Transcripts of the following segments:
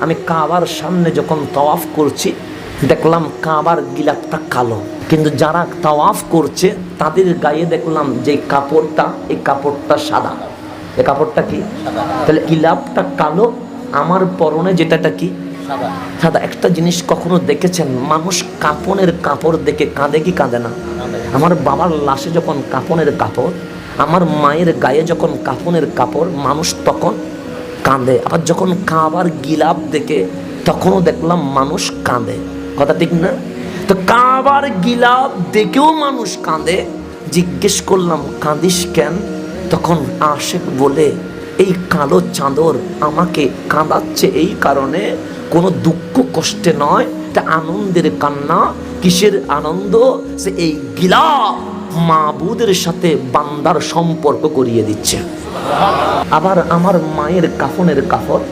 আমি কাবার সামনে যখন তাওয়াফ করছি দেখলাম কাবার গিলাফটা কালো, কিন্তু যারা তাওয়াফ করছে তাদের গায়ে দেখলাম যে কাপড়টা, এই কাপড়টা সাদা। এই কাপড়টা কি? তাহলে গিলাফটা কালো, আমার পরনে যেটাটা কি? সাদা। একটা জিনিস কখনো দেখেছেন, মানুষ কাপনের কাপড় দেখে কাঁদে কি কাঁদে না? আমার বাবার লাশে যখন কাপনের কাপড়, আমার মায়ের গায়ে যখন কাপনের কাপড়, মানুষ তখন কাঁদে। আবার যখন কাবার গিলাফ দেখে তখনও দেখলাম মানুষ কাঁদে। কথা ঠিক না? তো কাবার গিলাফ দেখেও মানুষ কাঁদে। জিজ্ঞেস করলাম কাঁদিস কেন? তখন আশেক বলে এই কালো চাদর আমাকে কাঁদাচ্ছে এই কারণে, কোনো দুঃখ কষ্টে নয়, এটা আনন্দের কান্না। কিসের আনন্দ? সে এই গিলাফ মাবুদের সাথে বান্দার সম্পর্ক করিয়ে দিচ্ছে। আবার আমার মায়ের কাফনের কাপড়,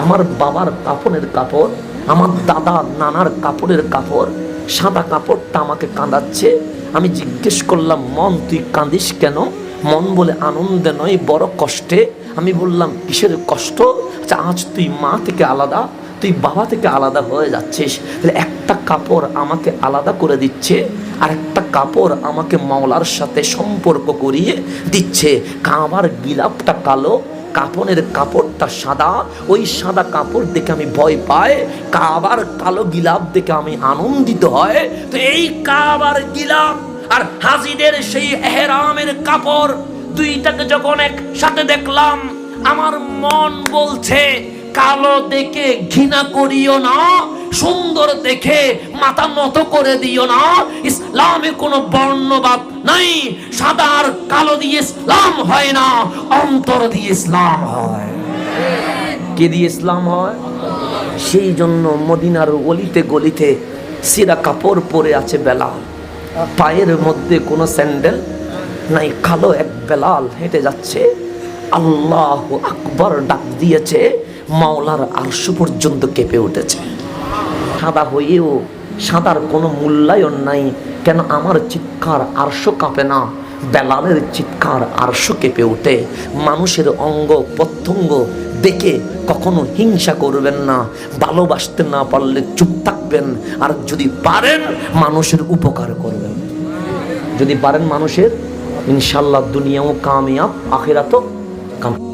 আমার বাবার কাফনের কাপড়, আমার দাদা নানার কাপড়ের কাপড়, সাদা কাপড়টা আমাকে কাঁদাচ্ছে। আমি জিজ্ঞেস করলাম মন তুই কাঁদিস কেন? মন বলে আনন্দে নয়, বড় কষ্টে। আমি বললাম কিসের কষ্ট? আচ্ছা, আজ তুই মা থেকে আলাদা, তুই বাবা থেকে আলাদা হয়ে যাচ্ছিস, তাহলে একটা কাপড় আমাকে আলাদা করে দিচ্ছে, আর একটা কাপড় আমাকে মাওলার সাথে সম্পর্ক করিয়ে দিচ্ছে। কাবার গিলাফটা কালো, কাফনের কাপড়টা সাদা। ওই সাদা কাপড় দেখে আমি ভয় পাই, কাবার কালো গিলাফ দেখে আমি আনন্দিত হয়। তো এই কাবার গিলাফ আর হাজিদের সেই এহরামের কাপড় দুইটাকে যখন একসাথে দেখলাম, আমার মন বলছে কালো দেখে ঘৃণা করিও না, সুন্দর দেখে মাথা নত করে দিও না। ইসলামে কোনো বর্ণবাদ নাই, সাদা আর কালো দিয়ে ইসলাম হয় না, অন্তর দিয়ে ইসলাম হয়। কে দিয়ে ইসলাম হয়? সেই জন্য মদিনার অলিতে গলিতে সিরা কাপড় পরে আছে বেলাল, পায়ের মধ্যে কোনো স্যান্ডেল নাই, কালো এক বেলাল হেঁটে যাচ্ছে, আল্লাহু আকবার ডাক দিয়েছে, মাওলার আরশ পর্যন্ত কেঁপে উঠেছে। সাদা হয়েও সাদার কোনো মূল্যায়ন নাই। কেন? আমার চিৎকার আরশ কাঁপে না, বেলালের চিৎকার আরশ কেঁপে ওঠে। মানুষের অঙ্গ প্রত্যঙ্গ দেখে কখনো হিংসা করবেন না, ভালোবাসতে না পারলে চুপ থাকবেন, আর যদি পারেন মানুষের উপকার করবেন। যদি পারেন মানুষের, ইনশাল্লাহ দুনিয়াও কামিয়াব, আখিরাতও কামিয়াব।